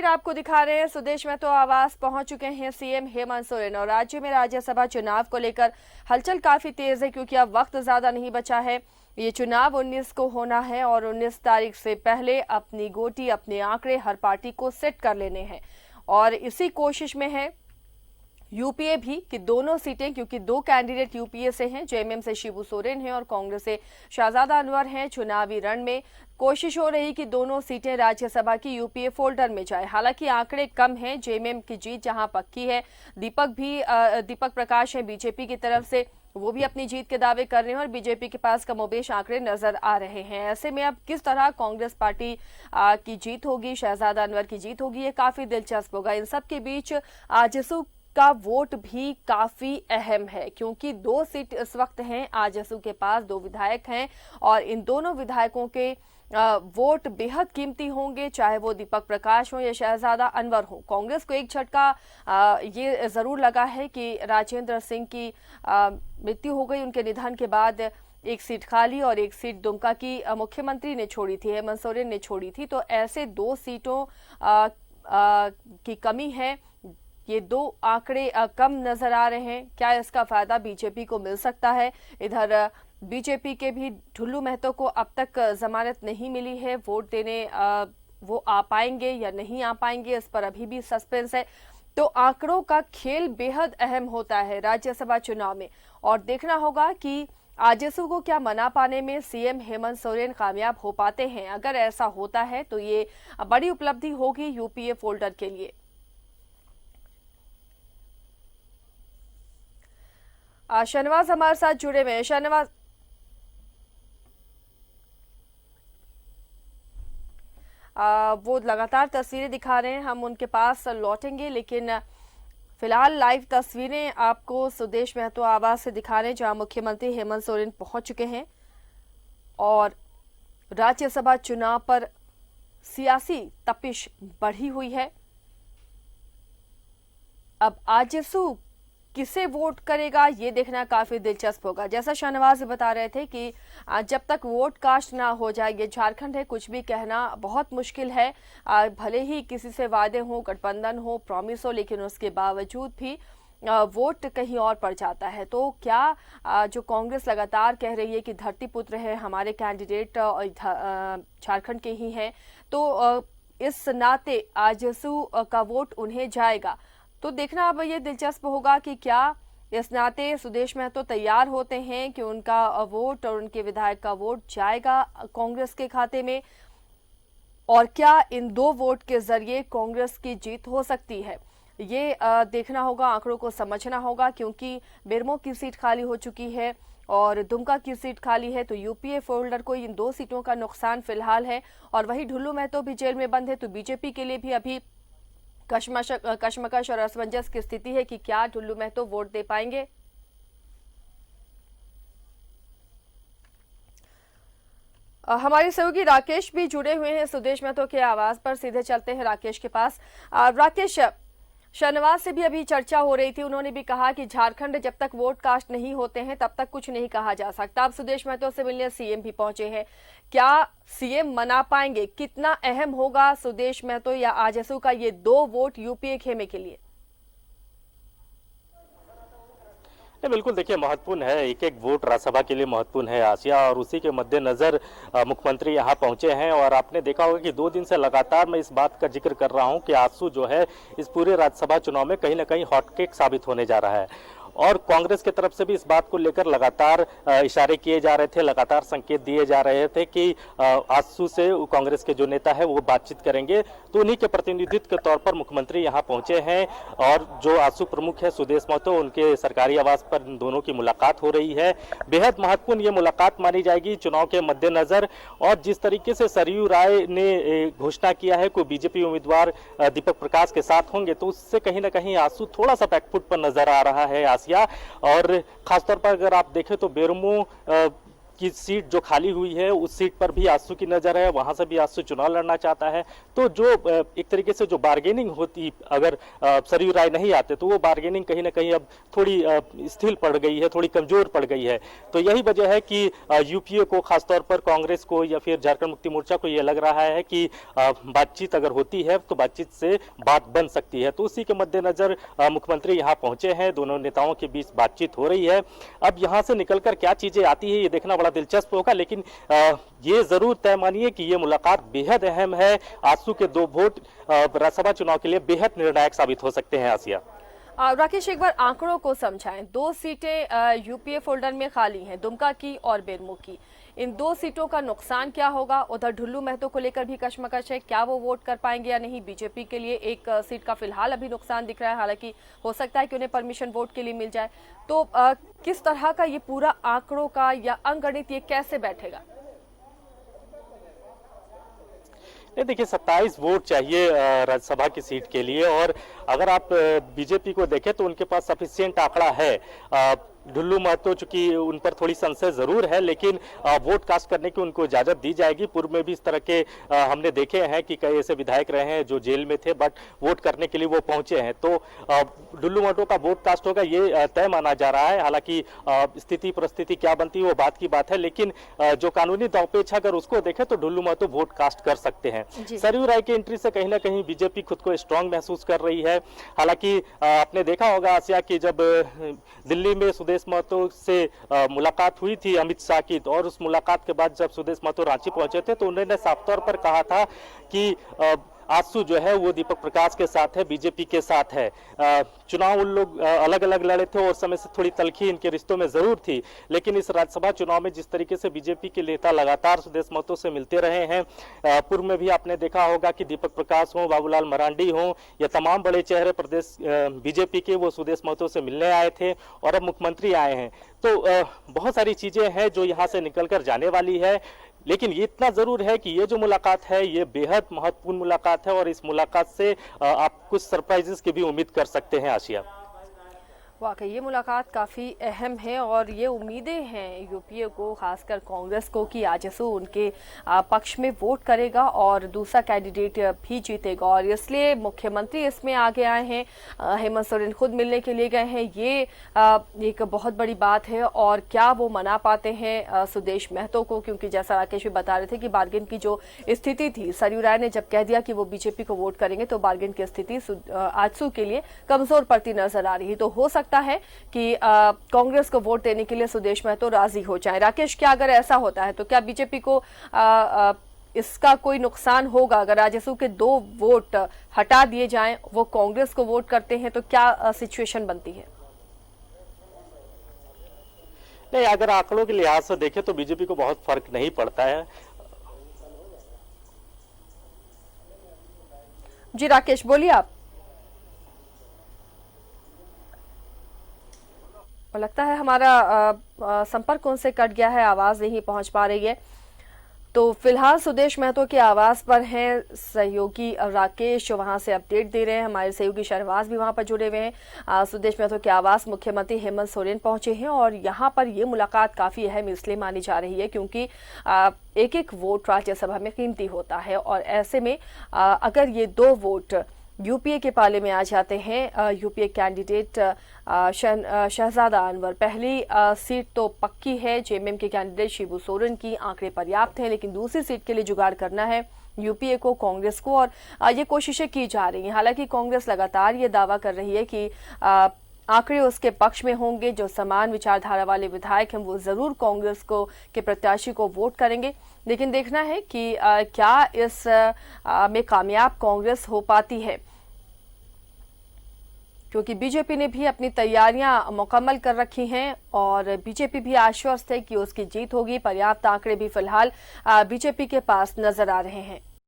आपको दिखा रहे हैं। सुदेश महतो आवास पहुंच चुके हैं सीएम हेमंत सोरेन और राज्य में राज्यसभा चुनाव को लेकर हलचल काफी तेज है क्योंकि अब वक्त ज्यादा नहीं बचा है। ये चुनाव 19 को होना है और 19 तारीख से पहले अपनी गोटी अपने आंकड़े हर पार्टी को सेट कर लेने हैं और इसी कोशिश में है यूपीए भी कि दोनों सीटें, क्योंकि दो कैंडिडेट यूपीए से हैं, जेएमएम से शिबू सोरेन हैं और कांग्रेस से शहजादा अनवर हैं। चुनावी रण में कोशिश हो रही कि दोनों सीटें राज्यसभा की यूपीए फोल्डर में जाए। हालांकि आंकड़े कम हैं, जेएमएम की जीत जहां पक्की है, दीपक प्रकाश हैं बीजेपी की तरफ से, वो भी अपनी जीत के दावे कर रहे हैं और बीजेपी के पास कमोबेश आंकड़े नजर आ रहे हैं। ऐसे में अब किस तरह कांग्रेस पार्टी की जीत होगी, शहजादा अनवर की जीत होगी, ये काफी दिलचस्प होगा। इन सब के बीच आजसू का वोट भी काफी अहम है क्योंकि दो सीट इस वक्त हैं, आजसू के पास दो विधायक हैं और इन दोनों विधायकों के वोट बेहद कीमती होंगे, चाहे वो दीपक प्रकाश हो या शहजादा अनवर हो। कांग्रेस को एक झटका ये जरूर लगा है कि राजेंद्र सिंह की मृत्यु हो गई, उनके निधन के बाद एक सीट खाली और एक सीट दुमका की मुख्यमंत्री ने छोड़ी थी, हेमंत सोरेन ने छोड़ी थी। तो ऐसे दो सीटों की कमी है, ये दो आंकड़े कम नजर आ रहे हैं। क्या इसका फायदा बीजेपी को मिल सकता है? इधर बीजेपी के भी ढुल्लू महतो को अब तक जमानत नहीं मिली है, वोट देने वो आ पाएंगे या नहीं आ पाएंगे, इस पर अभी भी सस्पेंस है। तो आंकड़ों का खेल बेहद अहम होता है राज्यसभा चुनाव में और देखना होगा कि आजसू को क्या मना पाने में सीएम हेमंत सोरेन कामयाब हो पाते हैं। अगर ऐसा होता है तो ये बड़ी उपलब्धि होगी यूपीए फोल्डर के लिए। शहनवाज हमारे साथ जुड़े हुए हैं। शहनवाज, वो लगातार तस्वीरें दिखा रहे हैं, हम उनके पास लौटेंगे, लेकिन फिलहाल लाइव तस्वीरें आपको सुदेश महतो आवास से दिखा रहे हैं जहां मुख्यमंत्री हेमंत सोरेन पहुंच चुके हैं और राज्यसभा चुनाव पर सियासी तपिश बढ़ी हुई है। अब आजसू किसे वोट करेगा ये देखना काफी दिलचस्प होगा। जैसा शहनवाज बता रहे थे कि जब तक वोट कास्ट ना हो जाए, ये झारखंड है, कुछ भी कहना बहुत मुश्किल है। भले ही किसी से वादे हो, गठबंधन हो, प्रॉमिस हो, लेकिन उसके बावजूद भी वोट कहीं और पड़ जाता है। तो क्या जो कांग्रेस लगातार कह रही है कि धरती पुत्र है हमारे कैंडिडेट झारखंड के ही हैं, तो इस नाते आजसू का वोट उन्हें जाएगा। तो देखना अब ये दिलचस्प होगा कि क्या इस नाते सुदेश महतो तैयार होते हैं कि उनका वोट और उनके विधायक का वोट जाएगा कांग्रेस के खाते में, और क्या इन दो वोट के जरिए कांग्रेस की जीत हो सकती है। ये देखना होगा, आंकड़ों को समझना होगा, क्योंकि बेरमो की सीट खाली हो चुकी है और दुमका की सीट खाली है। तो यूपीए फोल्डर को इन दो सीटों का नुकसान फिलहाल है और वही ढुल्लू महतो भी जेल में बंद है। तो बीजेपी के लिए भी अभी कश्मकश और असमंजस की स्थिति है कि क्या ढुल्लू महतो वोट दे पाएंगे। हमारे सहयोगी राकेश भी जुड़े हुए हैं सुदेश महतो के आवास पर, सीधे चलते हैं राकेश के पास। राकेश, शहनवाज से भी अभी चर्चा हो रही थी, उन्होंने भी कहा कि झारखंड जब तक वोट कास्ट नहीं होते हैं तब तक कुछ नहीं कहा जा सकता। अब सुदेश महतो से मिलने सीएम भी पहुंचे हैं, क्या सीएम मना पाएंगे? कितना अहम होगा सुदेश महतो या आजसू का ये दो वोट यूपीए खेमे के लिए? बिल्कुल, देखिए महत्वपूर्ण है, एक एक वोट राज्यसभा के लिए महत्वपूर्ण है आसिया, और उसी के मद्देनजर मुख्यमंत्री यहाँ पहुंचे हैं। और आपने देखा होगा कि 2 दिन से लगातार मैं इस बात का जिक्र कर रहा हूं कि आजसू जो है इस पूरे राज्यसभा चुनाव में कहीं ना कहीं हॉटकेक साबित होने जा रहा है और कांग्रेस की तरफ से भी इस बात को लेकर लगातार इशारे किए जा रहे थे, लगातार संकेत दिए जा रहे थे कि आजसू से कांग्रेस के जो नेता है वो बातचीत करेंगे। तो उन्हीं के प्रतिनिधित्व के तौर पर मुख्यमंत्री यहाँ पहुंचे हैं और जो आजसू प्रमुख है सुदेश महतो, उनके सरकारी आवास पर दोनों की मुलाकात हो रही है। बेहद महत्वपूर्ण ये मुलाकात मानी जाएगी चुनाव के मद्देनजर। और जिस तरीके से सरयू राय ने घोषणा किया है कोई बीजेपी उम्मीदवार दीपक प्रकाश के साथ होंगे, तो उससे कहीं ना कहीं आजसू थोड़ा सा बैकफुट पर नजर आ रहा है। और खासतौर पर अगर आप देखें तो बेरमो की सीट जो खाली हुई है उस सीट पर भी आजसू की नजर है, वहां से भी आजसू चुनाव लड़ना चाहता है। तो जो एक तरीके से जो बार्गेनिंग होती, अगर सरयू राय नहीं आते तो वो बार्गेनिंग कहीं ना कहीं अब थोड़ी स्थिर पड़ गई है, थोड़ी कमजोर पड़ गई है। तो यही वजह है कि यूपीए को, खासतौर पर कांग्रेस को या फिर झारखंड मुक्ति मोर्चा को, यह लग रहा है कि बातचीत अगर होती है तो बातचीत से बात बन सकती है। तो उसी के मद्देनजर मुख्यमंत्री यहाँ पहुंचे हैं, दोनों नेताओं के बीच बातचीत हो रही है। अब यहाँ से निकलकर क्या चीजें आती है ये देखना बड़ा दिलचस्प होगा, लेकिन ये जरूर तय मानिए कि ये मुलाकात बेहद अहम है। आजसू के 2 वोट राज्यसभा चुनाव के लिए बेहद निर्णायक साबित हो सकते हैं। आसिया, राकेश एक बार आंकड़ों को समझाएं। 2 सीटें यूपीए फोल्डर में खाली हैं, दुमका की और बेरमो की। इन 2 सीटों का नुकसान क्या होगा? उधर ढुल्लू महतो को लेकर भी कशमकश है, क्या वो वोट कर पाएंगे या नहीं? बीजेपी के लिए एक सीट का फिलहाल अभी नुकसान दिख रहा है, हालांकि हो सकता है कि उन्हें परमिशन वोट के लिए मिल जाए। तो किस तरह का ये पूरा आंकड़ों का या अंकगणित ये कैसे बैठेगा? देखिए 27 वोट चाहिए राज्यसभा की सीट के लिए, और अगर आप बीजेपी को देखें तो उनके पास सफिशिएंट आंकड़ा है। ढुल्लू महतो, चूंकि उन पर थोड़ी संशय जरूर है, लेकिन वोट कास्ट करने की उनको इजाजत दी जाएगी। पूर्व में भी इस तरह के हमने देखे हैं कि कई ऐसे विधायक रहे हैं जो जेल में थे बट वोट करने के लिए वो पहुंचे हैं। तो ढुल्लू महतो का वोट कास्ट होगा ये तय माना जा रहा है। हालांकि स्थिति परिस्थिति क्या बनती है वो बात की बात है, लेकिन जो कानूनी दांवपेच अगर उसको देखें तो ढुल्लू महतो वोट कास्ट कर सकते हैं। सरयू राय की एंट्री से कहीं ना कहीं बीजेपी खुद को स्ट्रांग महसूस कर रही है। हालांकि आपने देखा होगा आसिया की जब दिल्ली में सुदेश महतो से मुलाकात हुई थी अमित शाह की, और उस मुलाकात के बाद जब सुदेश महतो रांची पहुंचे थे तो उन्होंने साफ तौर पर कहा था कि आजसू जो है वो दीपक प्रकाश के साथ है, बीजेपी के साथ है। चुनाव उन लोग अलग अलग लड़े थे और समय से थोड़ी तलखी इनके रिश्तों में जरूर थी, लेकिन इस राज्यसभा चुनाव में जिस तरीके से बीजेपी के नेता लगातार सुदेश महतो से मिलते रहे हैं, पूर्व में भी आपने देखा होगा कि दीपक प्रकाश हो, बाबूलाल मरांडी हो, या तमाम बड़े चेहरे प्रदेश बीजेपी के वो सुदेश महतो से मिलने आए थे और अब मुख्यमंत्री आए हैं। तो बहुत सारी चीजें हैं जो यहाँ से निकल कर जाने वाली है, लेकिन ये इतना जरूर है कि ये जो मुलाकात है ये बेहद महत्वपूर्ण मुलाकात है, और इस मुलाकात से आप कुछ सरप्राइजेस की भी उम्मीद कर सकते हैं। आशिया, वाकई ये मुलाकात काफ़ी अहम है और ये उम्मीदें हैं यूपीए को, खासकर कांग्रेस को, कि आजसू उनके पक्ष में वोट करेगा और दूसरा कैंडिडेट भी जीतेगा, और इसलिए मुख्यमंत्री इसमें आगे आए हैं। हेमंत सोरेन खुद मिलने के लिए गए हैं, ये एक बहुत बड़ी बात है। और क्या वो मना पाते हैं सुदेश महतो को, क्योंकि जैसा राकेश भी बता रहे थे कि बार्गेन की जो स्थिति थी, सरयू राय ने जब कह दिया कि वो बीजेपी को वोट करेंगे तो बार्गेन की स्थिति आजसू के लिए कमजोर पड़ती नजर आ रही है। तो हो सकता है कि कांग्रेस को वोट देने के लिए सुदेश महतो राजी हो जाए। राकेश, क्या अगर ऐसा होता है तो क्या बीजेपी को इसका कोई नुकसान होगा? अगर आजसू के 2 वोट हटा दिए जाएं, वो कांग्रेस को वोट करते हैं, तो क्या सिचुएशन बनती है? नहीं, अगर आंकड़ों के लिहाज से देखें तो बीजेपी को बहुत फर्क नहीं पड़ता है। जी राकेश, बोलिए आप। लगता है हमारा संपर्क उनसे कट गया है, आवाज नहीं पहुंच पा रही है। तो फिलहाल सुदेश महतो के आवास पर हैं सहयोगी राकेश, जो वहां से अपडेट दे रहे हैं। हमारे सहयोगी शहरवाज भी वहां पर जुड़े हुए हैं। सुदेश महतो के आवास मुख्यमंत्री हेमंत सोरेन पहुंचे हैं, और यहां पर ये मुलाकात काफी अहम इसलिए मानी जा रही है क्योंकि एक एक वोट राज्यसभा में कीमती होता है, और ऐसे में अगर ये 2 वोट यूपीए के पाले में आ जाते हैं, यूपीए कैंडिडेट शहजादा अनवर, पहली सीट तो पक्की है जेएमएम के कैंडिडेट शिबू सोरेन की, आंकड़े पर्याप्त हैं, लेकिन दूसरी सीट के लिए जुगाड़ करना है यूपीए को, कांग्रेस को, और ये कोशिशें की जा रही हैं। हालांकि कांग्रेस लगातार ये दावा कर रही है कि आंकड़े उसके पक्ष में होंगे, जो समान विचारधारा वाले विधायक हैं वो जरूर कांग्रेस को के प्रत्याशी को वोट करेंगे, लेकिन देखना है कि क्या इस में कामयाब कांग्रेस हो पाती है, क्योंकि बीजेपी ने भी अपनी तैयारियां मुकम्मल कर रखी हैं और बीजेपी भी आश्वस्त है कि उसकी जीत होगी। पर्याप्त आंकड़े भी फिलहाल बीजेपी के पास नजर आ रहे हैं।